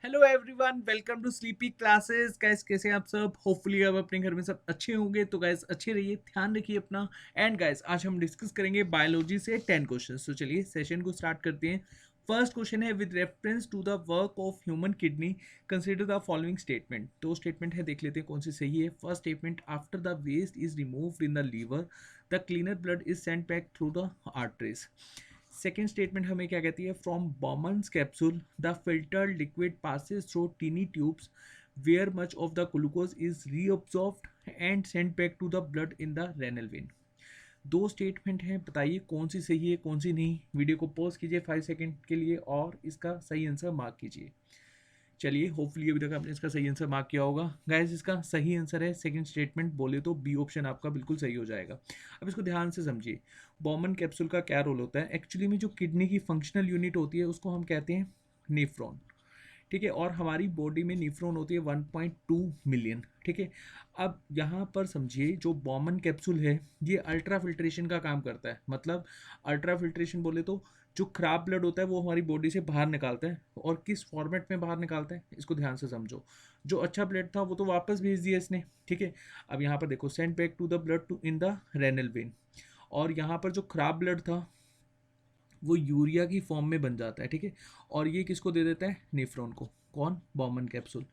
Hello everyone, welcome to Sleepy Classes. Guys कैसे हैं आप सब? होपफुली अब अपने घर में सब अच्छे होंगे। तो गाइस अच्छे रहिए, ध्यान रखिए अपना। एंड गाइस आज हम डिस्कस करेंगे बायोलॉजी से 10 क्वेश्चंस। तो चलिए सेशन को स्टार्ट करते हैं। फर्स्ट क्वेश्चन है, with reference to the work of human kidney consider the following statement. दो स्टेटमेंट है, देख लेते हैं कौन सी सही है। First statement, after the waste is removed in the liver the cleaner blood is sent back through the arteries. Second statement हमें क्या कहती है, from Bowman's capsule the filtered liquid passes through tiny tubes where much of the glucose is reabsorbed and sent back to the blood in the renal vein. दो statement हैं, बताइए कौन सी सही है कौन सी नहीं। वीडियो को पॉज कीजिए 5 सेकेंड के लिए और इसका सही आंसर मार्क कीजिए। चलिए, होपफुली अभी तक आपने इसका सही आंसर मार्क किया होगा। गाइस इसका सही आंसर है सेकंड स्टेटमेंट, बोले तो बी ऑप्शन आपका बिल्कुल सही हो जाएगा। अब इसको ध्यान से समझिए, बॉमन कैप्सूल का क्या रोल होता है। एक्चुअली में जो किडनी की फंक्शनल यूनिट होती है उसको हम कहते हैं नेफ्रॉन, ठीक है। और हमारी बॉडी में न्यूफ्रॉन होती है 1.2 मिलियन, ठीक है। अब यहाँ पर समझिए, जो बॉमन कैप्सूल है ये अल्ट्रा फिल्ट्रेशन का काम करता है। मतलब अल्ट्रा फिल्ट्रेशन बोले तो जो खराब ब्लड होता है वो हमारी बॉडी से बाहर निकालता है। और किस फॉर्मेट में बाहर निकालता है इसको ध्यान से समझो। जो अच्छा ब्लड था वो तो वापस भेज दिया इसने, ठीक है। अब यहाँ पर देखो, send back to the blood to in the renal vein. और यहाँ पर जो खराब ब्लड था वो यूरिया की फॉर्म में बन जाता है, ठीक है। और ये किसको दे देता है, नेफ्रॉन को। कौन, बॉमन कैप्सूल।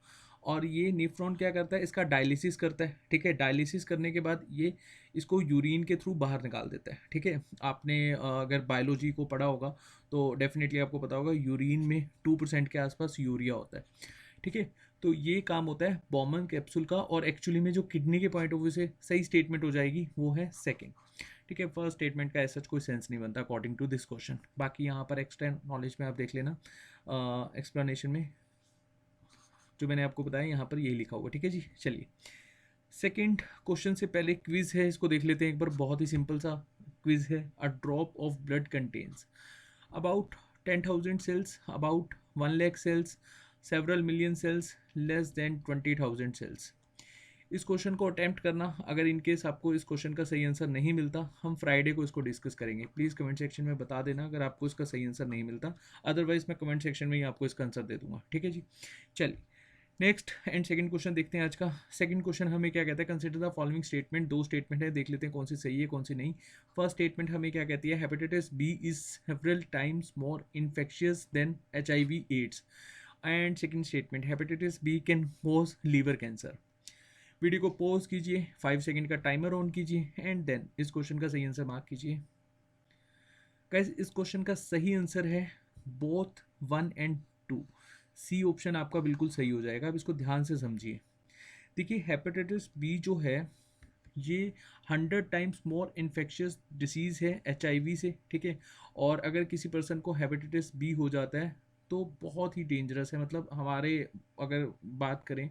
और ये नेफ्रॉन क्या करता है, इसका डायलिसिस करता है, ठीक है। डायलिसिस करने के बाद ये इसको यूरिन के थ्रू बाहर निकाल देता है, ठीक है। आपने अगर बायोलॉजी को पढ़ा होगा तो डेफिनेटली आपको पता होगा यूरिन में 2% के आसपास यूरिया होता है, ठीक है। तो ये काम होता है बॉमन कैप्सूल का। और एक्चुअली में जो किडनी के पॉइंट ऑफ व्यू से सही स्टेटमेंट हो जाएगी वो है सेकेंड, ठीक है। फर्स्ट स्टेटमेंट का ऐसा कोई सेंस नहीं बनता अकॉर्डिंग टू दिस क्वेश्चन। बाकी यहाँ पर एक्स्ट्रा नॉलेज में आप देख लेना, एक्सप्लेनेशन में जो मैंने आपको बताया यहाँ पर यही लिखा होगा, ठीक है जी। चलिए, सेकंड क्वेश्चन से पहले क्विज है, इसको देख लेते हैं एक बार। बहुत ही सिंपल सा क्विज है। A drop of blood contains about 10,000 cells, about 1 lakh cells, several million cells, less than 20,000 cells। इस क्वेश्चन को अटैम्प्ट करना। अगर इन केस आपको इस क्वेश्चन का सही आंसर नहीं मिलता, हम फ्राइडे को इसको डिस्कस करेंगे। प्लीज़ कमेंट सेक्शन में बता देना अगर आपको इसका सही आंसर नहीं मिलता। अदरवाइज मैं कमेंट सेक्शन में ही आपको इसका आंसर दे दूंगा, ठीक है जी। चलिए, नेक्स्ट एंड सेकंड क्वेश्चन देखते हैं आज का। सेकंड क्वेश्चन हमें क्या कहता है, कंसिडर द फॉलोइंग स्टेटमेंट। दो स्टेटमेंट है, देख लेते हैं कौन सी सही है कौन सी नहीं। फर्स्ट स्टेटमेंट हमें क्या कहती है, hepatitis B is several times more infectious than HIV AIDS. And second statement, hepatitis B can cause liver cancer. Video को पॉज कीजिए, 5 सेकंड का टाइमर ऑन कीजिए एंड देन इस क्वेश्चन का सही आंसर मार्क कीजिए। गाइस इस क्वेश्चन का सही आंसर है बोथ 1 and 2। सी ऑप्शन आपका बिल्कुल सही हो जाएगा। अब इसको ध्यान से समझिए। देखिए, हेपेटाइटिस बी जो है ये 100 टाइम्स मोर इन्फेक्शियस डिसीज़ है HIV से, ठीक है। और अगर किसी पर्सन को हेपेटाइटिस बी हो जाता है तो बहुत ही डेंजरस है। मतलब हमारे, अगर बात करें,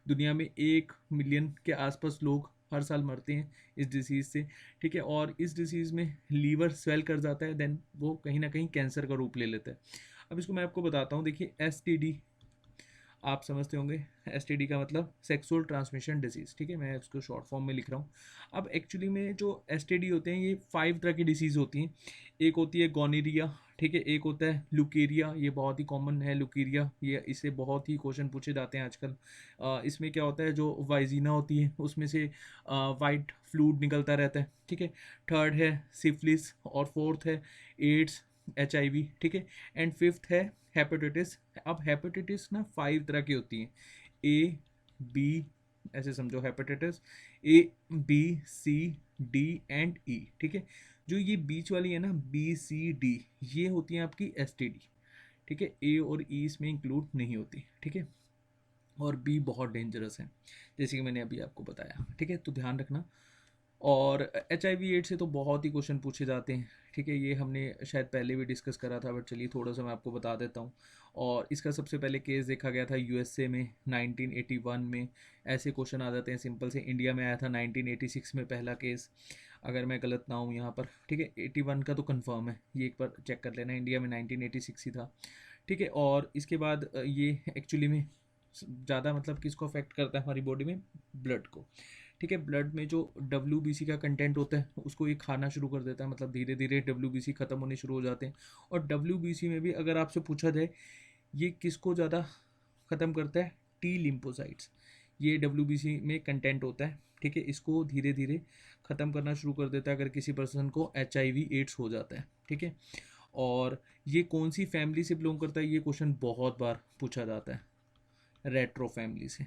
दुनिया में 1 मिलियन के आसपास लोग हर साल मरते हैं इस डिसीज़ से, ठीक है। और इस डिसीज़ में लीवर स्वेल कर जाता है, देन वो कहीं ना कहीं कैंसर का रूप ले लेता है। अब इसको मैं आपको बताता हूँ। देखिए, STD आप समझते होंगे। STD का मतलब सेक्सुअल ट्रांसमिशन डिसीज़, ठीक है। मैं इसको शॉर्ट फॉर्म में लिख रहा हूँ। अब एक्चुअली में जो STD होते हैं ये 5 तरह की डिसीज़ होती हैं। एक होती है गोनीरिया, ठीक है। एक होता है लुकेरिया, ये बहुत ही कॉमन है लुकेरिया, ये इससे बहुत ही क्वेश्चन पूछे जाते हैं आजकल। इसमें क्या होता है, जो वाइजीना होती है उसमें से वाइट फ्लूइड निकलता रहता है, ठीक है। थर्ड है सिफिलिस और फोर्थ है एड्स, HIV, ठीक है। एंड फिफ्थ है हेपेटाइटिस। अब हेपेटाइटिस ना 5 तरह की होती हैं, A B, ऐसे समझो hepatitis A B C D and E, ठीक है। जो ये बीच वाली है ना BCD, ये होती है आपकी STD, ठीक है। A और E इसमें इंक्लूड नहीं होती, ठीक है। और B बहुत डेंजरस है, जैसे कि मैंने अभी आपको बताया, ठीक है। तो ध्यान रखना। और HIV/AIDS से तो बहुत ही क्वेश्चन पूछे जाते हैं, ठीक है। ये हमने शायद पहले भी डिस्कस करा था, बट चलिए थोड़ा सा मैं आपको बता देता हूँ। और इसका सबसे पहले केस देखा गया था USA में 1981 में। ऐसे क्वेश्चन आ जाते हैं सिंपल से। इंडिया में आया था 1986 में पहला केस, अगर मैं गलत ना हूँ यहाँ पर, ठीक है। 81 का तो कंफर्म है, ये एक बार चेक कर लेना। इंडिया में 1986 ही था, ठीक है। और इसके बाद ये एक्चुअली में ज़्यादा मतलब किसको अफेक्ट करता है हमारी बॉडी में, ब्लड को, ठीक है। ब्लड में जो WBC का कंटेंट होता है उसको ये खाना शुरू कर देता है। मतलब धीरे धीरे WBC ख़त्म होने शुरू हो जाते हैं। और WBC में भी अगर आपसे पूछा जाए ये किसको ज़्यादा ख़त्म करता है टी लिम्फोसाइट्स, ये WBC में कंटेंट होता है, ठीक है। इसको धीरे धीरे ख़त्म करना शुरू कर देता है अगर किसी पर्सन को HIV एड्स हो जाता है, ठीक है। और ये कौन सी फैमिली से बिलोंग करता है, ये क्वेश्चन बहुत बार पूछा जाता है, रेट्रो फैमिली से।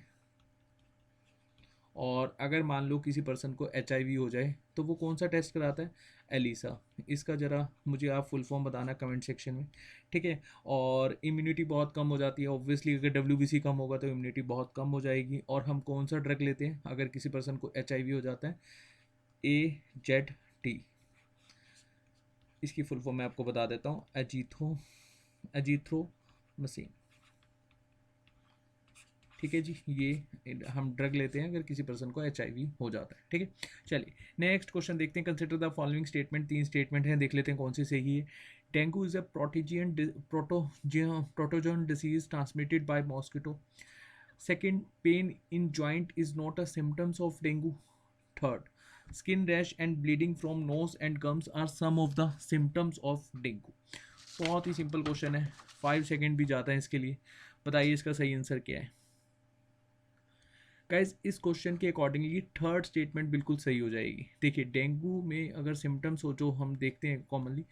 और अगर मान लो किसी पर्सन को HIV हो जाए तो वो कौन सा टेस्ट कराता है, एलिसा। इसका ज़रा मुझे आप फुल फॉर्म बताना कमेंट सेक्शन में, ठीक है। और इम्यूनिटी बहुत कम हो जाती है ऑब्वियसली, अगर WBC कम होगा तो इम्यूनिटी बहुत कम हो जाएगी। और हम कौन सा ड्रग लेते हैं अगर किसी पर्सन को HIV हो जाता है, AZT। इसकी फुल फॉर्म मैं आपको बता देता हूँ, एजिथ्रोमाइसिन, ठीक है जी। ये हम ड्रग लेते हैं अगर किसी पर्सन को HIV हो जाता है, ठीक है। चलिए नेक्स्ट क्वेश्चन देखते हैं। Consider the following statement, 3 statement हैं, देख लेते हैं कौन सी सही है। Dengue is a protozoan disease transmitted by mosquito. Second, pain in joint is not a symptoms of dengue. Third, skin rash and bleeding from nose and gums are some of the symptoms of dengue. बहुत ही simple question है, 5 second भी जाता है इसके लिए। बताइए इसका सही आंसर क्या है। गाइज इस क्वेश्चन के अकॉर्डिंगली थर्ड स्टेटमेंट बिल्कुल सही हो जाएगी। देखिए डेंगू में अगर सिम्टम्स हो जो हम देखते हैं कॉमनली,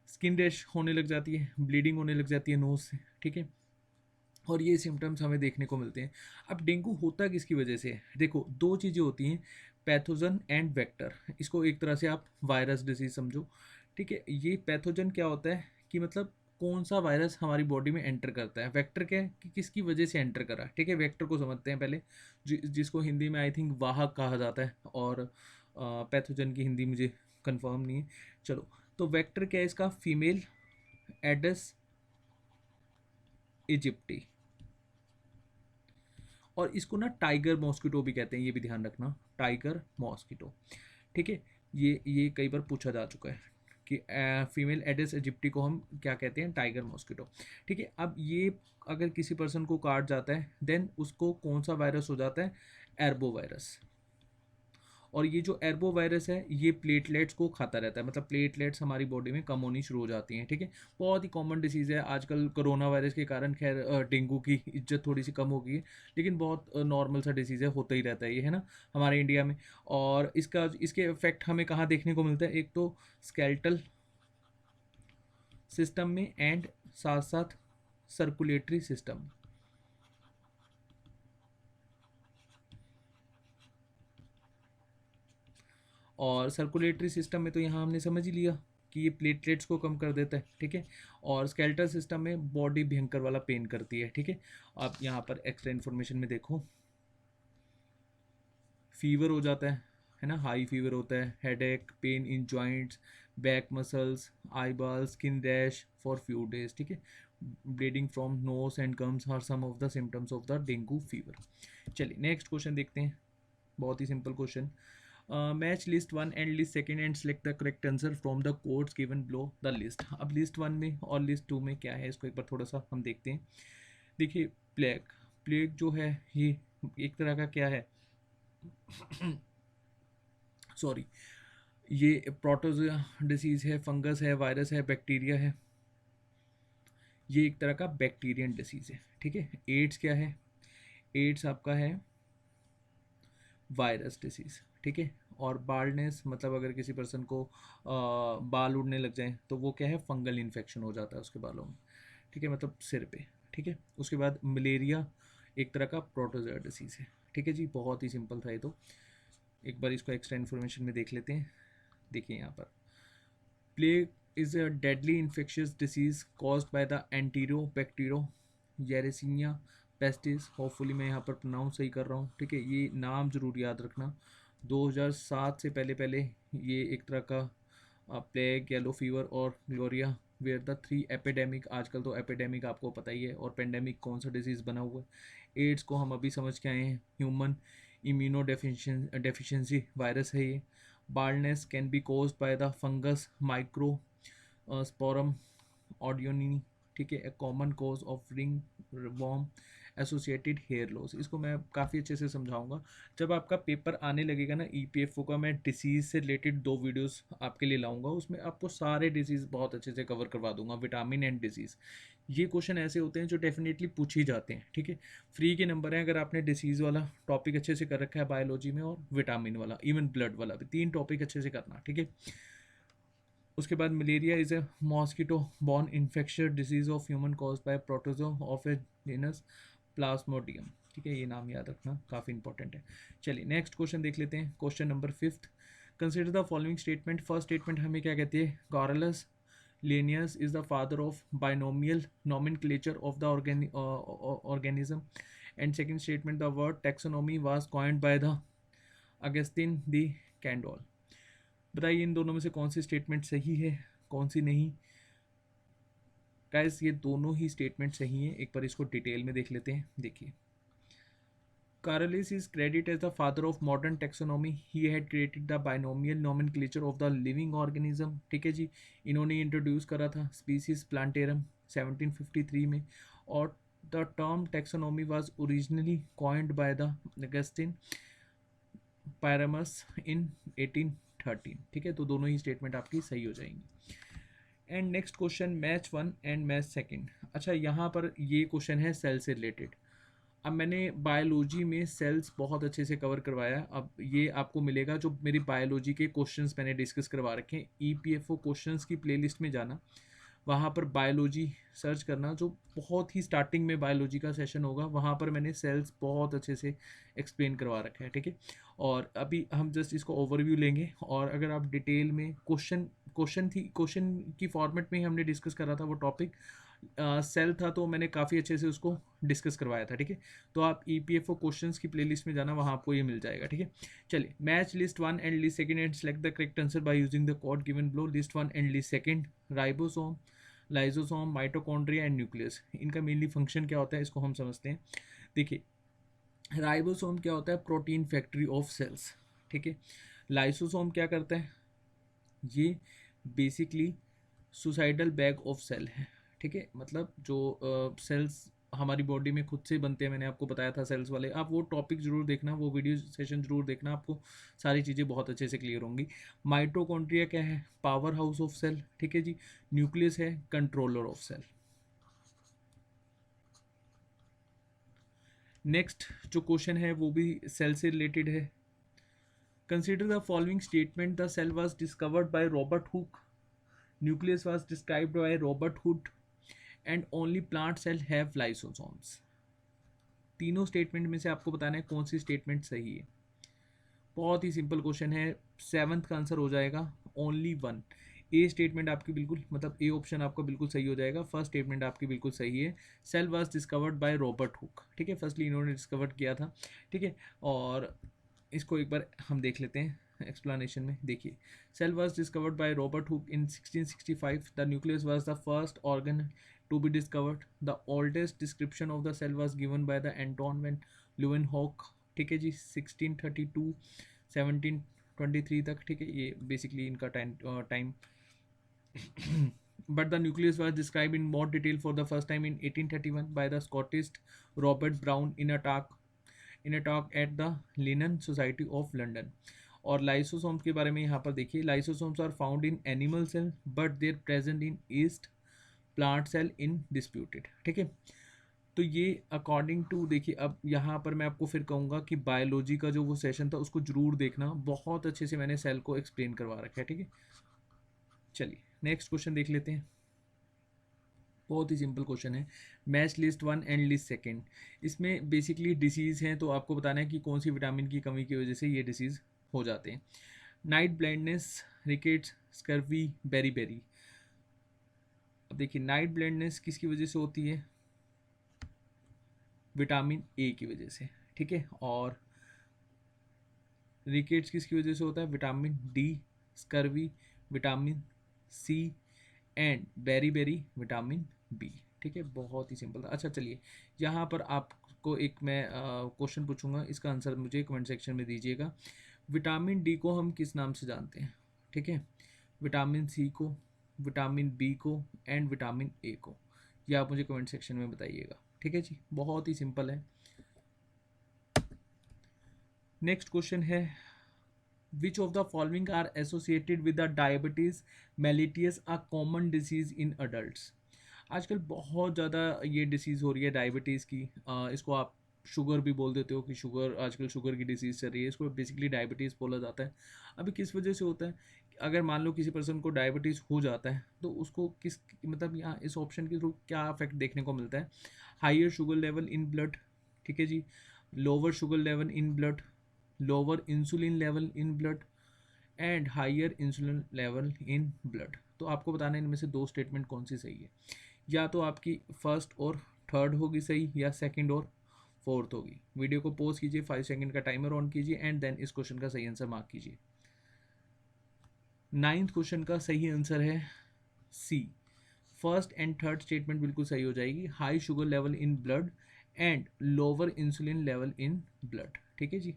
स्किन रैश होने लग जाती है, ब्लीडिंग होने लग जाती है नोज से, ठीक है। और ये सिम्टम्स हमें देखने को मिलते हैं। अब डेंगू होता किसकी वजह से है, देखो दो चीज़ें होती हैं, पैथोजन एंड वेक्टर। इसको एक तरह से आप वायरस डिसीज समझो, ठीक है। ये पैथोजन क्या होता है कि मतलब कौन सा वायरस हमारी बॉडी में एंटर करता है, वेक्टर क्या है कि किसकी वजह से एंटर करा, ठीक है। वेक्टर को समझते हैं पहले, जिसको हिंदी में आई थिंक वाहक कहा जाता है, और पैथोजन की हिंदी मुझे कंफर्म नहीं है। चलो, तो वेक्टर क्या है इसका, फीमेल एडस इजिप्टी। और इसको ना टाइगर मॉस्किटो भी कहते हैं, ये भी ध्यान रखना, टाइगर मॉस्किटो, ठीक है। ये कई बार पूछा जा चुका है कि फीमेल एडिस इजिप्टी को हम क्या कहते हैं, टाइगर मॉस्किटो, ठीक है। अब ये अगर किसी पर्सन को काट जाता है देन उसको कौन सा वायरस हो जाता है, एर्बो वायरस। और ये जो एर्बो वायरस है ये प्लेटलेट्स को खाता रहता है, मतलब प्लेटलेट्स हमारी बॉडी में कम होनी शुरू हो जाती हैं, ठीक है। बहुत ही कॉमन डिसीज़ है आजकल, कोरोना वायरस के कारण खैर डेंगू की इज्जत थोड़ी सी कम हो गई है, लेकिन बहुत नॉर्मल सा डिसीज़ है, होता ही रहता है ये, है ना, हमारे इंडिया में। और इसके इफेक्ट हमें कहाँ देखने को मिलता है, एक तो स्केल्टल सिस्टम में एंड साथ साथ सर्कुलेटरी सिस्टम। और सर्कुलेटरी सिस्टम में तो यहाँ हमने समझ ही लिया कि ये प्लेटलेट्स को कम कर देता है, ठीक है। और स्केलेटल सिस्टम में बॉडी भयंकर वाला पेन करती है, ठीक है। आप यहाँ पर एक्स्ट्रा इन्फॉर्मेशन में देखो, फीवर हो जाता है ना, हाई फीवर होता है, headache, pain in joints, back muscles, eye ball, skin rash for few days, ठीक है। Bleeding from nose and gums are some of the symptoms of the dengue fever. चलिए नेक्स्ट क्वेश्चन देखते हैं, बहुत ही simple question. Match list one and list second and select the correct answer from the codes given below the list. अब list one में और list to में क्या है इसको एक बार थोड़ा सा हम देखते हैं। देखिए प्लेग, प्लेग जो है ये एक तरह का क्या है सॉरी, ये प्रोटोजोआ डिसीज़ है, फंगस है, वायरस है, बैक्टीरिया है। ये एक तरह का बैक्टीरियन डिसीज़ है, ठीक है। एड्स क्या है, एड्स आपका है वायरस डिसीज़, ठीक है। और बाल्डनेस मतलब अगर किसी पर्सन को बाल उड़ने लग जाए तो वो क्या है, फंगल इन्फेक्शन हो जाता है उसके बालों में, ठीक है, मतलब सिर पे, ठीक है। उसके बाद मलेरिया एक तरह का प्रोटोजोआ डिसीज़ है, ठीक है जी। बहुत ही सिंपल था ये तो, एक बार इसको एक्स्ट्रा इन्फॉर्मेशन में देख लेते हैं। देखिए यहाँ पर, plague is a deadly infectious disease caused by the enterobacteria Yersinia pestis. Hopefully मैं यहाँ पर प्रोनाउंस सही कर रहा हूँ, ठीक है। ये नाम ज़रूर याद रखना, 2007 से पहले पहले ये एक तरह का प्लेग, येलो फीवर और ग्लोरिया वेयर द 3 एपिडेमिक। आजकल तो एपिडेमिक आपको पता ही है, और पेंडेमिक कौन सा डिजीज़ बना हुआ है। एड्स को हम अभी समझ के आए हैं, ह्यूमन इम्यूनो डेफिशिएंसी वायरस है ये। Baldness can be caused by the fungus microsporum audouinii, ठीक है, a common cause of ringworm associated hair loss. इसको मैं काफ़ी अच्छे से समझाऊंगा जब आपका पेपर आने लगेगा ना EPFO का। मैं डिसीज़ से रिलेटेड 2 वीडियोस आपके लिए लाऊंगा, उसमें आपको सारे डिसीज़ बहुत अच्छे से कवर करवा दूंगा, विटामिन एंड डिसीज़, ये क्वेश्चन ऐसे होते हैं जो डेफिनेटली पूछ ही जाते हैं, ठीक है। फ्री के नंबर हैं अगर आपने डिसीज़ वाला टॉपिक अच्छे से कर रखा है बायोलॉजी में, और विटामिन वाला, इवन ब्लड वाला भी, 3 टॉपिक अच्छे से करना, ठीक है। उसके बाद malaria is a mosquito borne infectious disease of human cause by protozoa of A genus Plasmodium, ठीक है। ये नाम याद रखना काफ़ी इंपॉर्टेंट है। चलिए नेक्स्ट क्वेश्चन देख लेते हैं, question number 5th। Consider the following statement. First statement हमें क्या कहती है, गॉरलस Linnaeus is the father of binomial nomenclature of the organism. And second statement, the word taxonomy was coined by the Augustine de Candolle. बताइए इन दोनों में से कौन सी statement सही है, कौन सी नहीं। गाइस ये दोनों ही स्टेटमेंट सही हैं, एक बार इसको डिटेल में देख लेते हैं। देखिए, Corellis is credited as the father of modern taxonomy. He had created the binomial nomenclature of the living organism. ठीक है जी, इन्होंने इंट्रोड्यूस करा था स्पीसीज प्लांटेरम 1753 में, और the term taxonomy was originally coined by the Augustin Pyramus in 1813। ठीक है, तो दोनों ही स्टेटमेंट आपकी सही हो जाएंगी। And next question, match 1 and match 2। अच्छा, यहाँ पर ये क्वेश्चन है सेल से रिलेटेड। अब मैंने बायोलॉजी में सेल्स बहुत अच्छे से कवर करवाया। अब ये आपको मिलेगा जो मेरी बायोलॉजी के क्वेश्चंस मैंने डिस्कस करवा रखे हैं। ईपीएफओ क्वेश्चंस की प्लेलिस्ट में जाना, वहाँ पर बायोलॉजी सर्च करना, जो बहुत ही स्टार्टिंग में बायोलॉजी का सेशन होगा, वहाँ पर मैंने सेल्स बहुत अच्छे से एक्सप्लेन करवा रखा है, ठीक है। और अभी हम जस्ट इसको ओवरव्यू लेंगे, और अगर आप डिटेल में क्वेश्चन की फॉर्मेट में ही हमने डिस्कस करा था वो टॉपिक, सेल था, तो मैंने काफ़ी अच्छे से उसको डिस्कस करवाया था, ठीक है। तो आप ईपीएफओ क्वेश्चंस की प्लेलिस्ट में जाना, वहाँ आपको ये मिल जाएगा, ठीक है। चलिए, match list 1 and list 2 and select the correct answer by using the code given below. List 1 and list 2, ribosome, lysosome, mitochondria and nucleus. इनका मेनली फंक्शन क्या होता है, इसको हम समझते हैं। देखिए, राइबोसोम क्या होता है, प्रोटीन फैक्ट्री ऑफ सेल्स, ठीक है। लाइसोसोम क्या करता है, ये basically suicidal bag of cell है, ठीक है। मतलब जो सेल्स हमारी बॉडी में खुद से बनते हैं, मैंने आपको बताया था सेल्स वाले। आप वो टॉपिक जरूर देखना, वो वीडियो सेशन जरूर देखना, आपको सारी चीज़ें बहुत अच्छे से क्लियर होंगी। माइटोकॉन्ड्रिया क्या है, पावर हाउस ऑफ सेल, ठीक है जी। न्यूक्लियस है कंट्रोलर ऑफ सेल। नेक्स्ट जो क्वेश्चन है वो भी सेल से रिलेटेड है। Consider the following statement, the cell was discovered by Robert Hooke, nucleus was described by Robert Hood, and only plant cell have lysosomes. तीनों statement में से आपको बताना है कौन सी स्टेटमेंट सही है। बहुत ही सिंपल क्वेश्चन है, 7th का आंसर हो जाएगा ओनली 1। ए स्टेटमेंट आपकी बिल्कुल, मतलब ए ऑप्शन आपका बिल्कुल सही हो जाएगा। फर्स्ट स्टेटमेंट आपकी बिल्कुल सही है, cell was discovered by Robert Hooke, ठीक है। फर्स्टली इन्होंने डिस्कवर किया था, ठीक है। और इसको एक बार हम देख लेते हैं एक्सप्लेनेशन में। देखिए, cell was discovered by Robert Hooke in 1665। The nucleus was the first organ to be discovered. The oldest description of the cell was given by the Anton van Leeuwenhoek, ठीक है जी, 1632 1723 तक, ठीक है। ये बेसिकली इनका time but the nucleus was described in more detail for the first time in 1831 by the Scottish Robert Brown in a talk at the Linnean Society of London। और lysosomes के बारे में यहाँ पर देखिए, lysosomes are found in animal cell but their present in yeast plant cell in disputed, ठीक है। तो ये अकॉर्डिंग टू, देखिए अब यहाँ पर मैं आपको फिर कहूँगा कि बायोलॉजी का जो वो सेशन था उसको जरूर देखना, बहुत अच्छे से मैंने सेल को एक्सप्लेन करवा रखा है, ठीक है। चलिए नेक्स्ट क्वेश्चन देख लेते हैं, बहुत ही सिंपल क्वेश्चन है। Match list 1 and list 2। इसमें बेसिकली डिसीज़ हैं, तो आपको बताना है कि कौन सी विटामिन की कमी की वजह से ये डिसीज़ हो जाते हैं। Night blindness, rickets, scurvy, beri. अब देखिए, नाइट ब्लाइंडनेस किसकी वजह से होती है, विटामिन ए की वजह से, ठीक है। और रिकेट्स किसकी वजह से होता है, vitamin D. Scurvy vitamin C, and beri vitamin B, ठीक है। बहुत ही सिंपल था। अच्छा चलिए, यहाँ पर आपको एक मैं क्वेश्चन पूछूंगा, इसका आंसर मुझे कमेंट सेक्शन में दीजिएगा। विटामिन डी को हम किस नाम से जानते हैं, ठीक है। विटामिन सी को, विटामिन बी को, एंड विटामिन ए को, ये आप मुझे कमेंट सेक्शन में बताइएगा, ठीक है जी। बहुत ही सिंपल है। नेक्स्ट क्वेश्चन है, which of the following are associated with the diabetes mellitus, a common disease in adults। आजकल बहुत ज़्यादा ये डिसीज़ हो रही है डायबिटीज़ की, इसको आप शुगर भी बोल देते हो कि शुगर, आजकल शुगर की डिसीज़ चल रही है, इसको बेसिकली डायबिटीज़ बोला जाता है। अभी किस वजह से होता है, अगर मान लो किसी पर्सन को डायबिटीज़ हो जाता है तो उसको किस, मतलब यहाँ इस ऑप्शन के थ्रू क्या इफेक्ट देखने को मिलता है, higher sugar level in blood, ठीक है जी, lower sugar level in blood, lower insulin level in blood and higher insulin level in blood. तो आपको बताना है इनमें से दो स्टेटमेंट कौन सी सही है, या तो आपकी फर्स्ट और थर्ड होगी सही, या सेकंड और फोर्थ होगी। वीडियो को पॉज कीजिए, 5 सेकंड का टाइमर ऑन कीजिए एंड देन इस क्वेश्चन का सही आंसर मार्क कीजिए। 9th क्वेश्चन का सही आंसर है सी, फर्स्ट एंड थर्ड स्टेटमेंट बिल्कुल सही हो जाएगी, high sugar level in blood and lower insulin level in blood, ठीक है जी।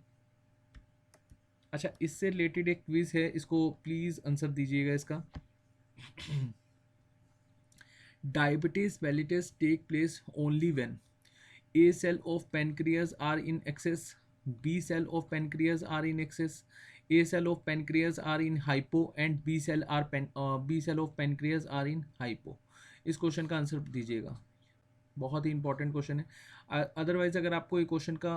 अच्छा, इससे रिलेटेड एक क्विज है, इसको प्लीज आंसर दीजिएगा इसका। Diabetes mellitus take place only when A cell of pancreas are in excess, B cell of pancreas are in excess, A cell of pancreas are in hypo and B cell of pancreas are in hypo। इस question का answer दीजिएगा, बहुत ही important question है। Otherwise अगर आपको ये question का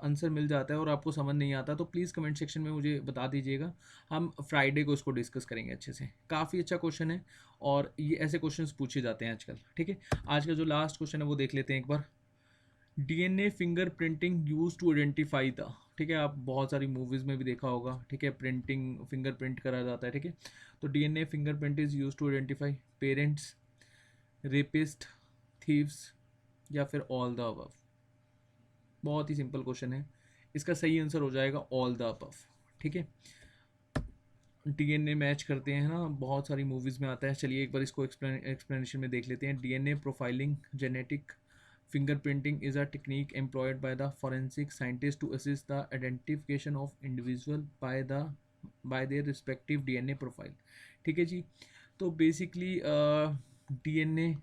answer मिल जाता है और आपको समझ नहीं आता तो प्लीज़ कमेंट सेक्शन में मुझे बता दीजिएगा, हम फ्राइडे को इसको डिस्कस करेंगे अच्छे से। काफ़ी अच्छा क्वेश्चन है और ये ऐसे क्वेश्चंस पूछे जाते हैं आजकल, ठीक है। आज का जो लास्ट क्वेश्चन है वो देख लेते हैं एक बार। DNA fingerprinting use to identify the, ठीक है, आप बहुत सारी मूवीज़ में भी देखा होगा, ठीक है, प्रिंटिंग फिंगर प्रिंट करा जाता है, ठीक है। तो DNA finger print is use to identify parents, rapist, thieves या फिर ऑल द अबव। बहुत ही सिंपल क्वेश्चन है, इसका सही आंसर हो जाएगा ऑल द अबव, ठीक है। डीएनए मैच करते हैं ना, बहुत सारी मूवीज़ में आता है। चलिए एक बार इसको एक्सप्लेनेशन में देख लेते हैं। DNA profiling genetic fingerprinting is a technique employed by the forensic scientists to assist the identification of individual by their respective DNA profile, ठीक है जी। तो बेसिकली डीएनए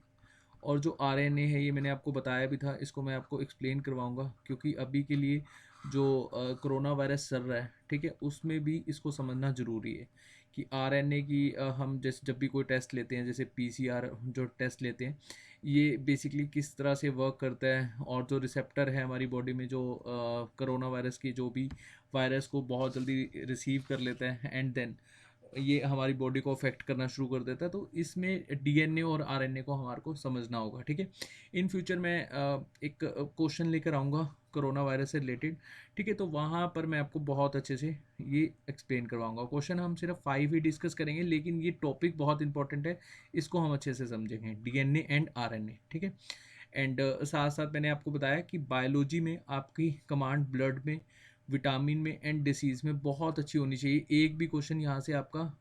और जो आरएनए है ये मैंने आपको बताया भी था, इसको मैं आपको एक्सप्लेन करवाऊंगा क्योंकि अभी के लिए जो कोरोना वायरस चल रहा है, ठीक है, उसमें भी इसको समझना ज़रूरी है कि आरएनए की हम जैसे जब भी कोई टेस्ट लेते हैं, जैसे पीसीआर जो टेस्ट लेते हैं, ये बेसिकली किस तरह से वर्क करता है, और जो रिसेप्टर है हमारी बॉडी में जो कोरोना वायरस की जो भी वायरस को बहुत जल्दी रिसीव कर लेता है एंड देन ये हमारी बॉडी को अफेक्ट करना शुरू कर देता है। तो इसमें डीएनए और आरएनए को हमारे को समझना होगा, ठीक है। इन फ्यूचर मैं एक क्वेश्चन लेकर आऊँगा कोरोना वायरस से रिलेटेड, ठीक है, तो वहाँ पर मैं आपको बहुत अच्छे से ये एक्सप्लेन करवाऊँगा। क्वेश्चन हम सिर्फ 5 ही डिस्कस करेंगे, लेकिन ये टॉपिक बहुत इंपॉर्टेंट है, इसको हम अच्छे से समझेंगे, डीएनए एंड आरएनए, ठीक है। एंड साथ साथ मैंने आपको बताया कि बायोलॉजी में आपकी कमांड ब्लड में, विटामिन में एंड डिसीज़ में बहुत अच्छी होनी चाहिए। एक भी क्वेश्चन यहाँ से आपका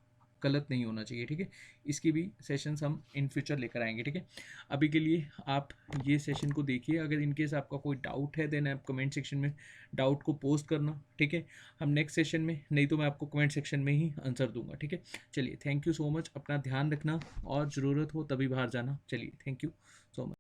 गलत नहीं होना चाहिए, ठीक है। इसकी भी सेशंस हम इन फ्यूचर लेकर आएंगे, ठीक है। अभी के लिए आप ये सेशन को देखिए, अगर इनकेस आपका कोई डाउट है देन आप कमेंट सेक्शन में डाउट को पोस्ट करना, ठीक है। हम नेक्स्ट सेशन में, नहीं तो मैं आपको कमेंट सेक्शन में ही आंसर दूंगा, ठीक है। चलिए, थैंक यू सो मच, अपना ध्यान रखना और ज़रूरत हो तभी बाहर जाना। चलिए, थैंक यू सो मच।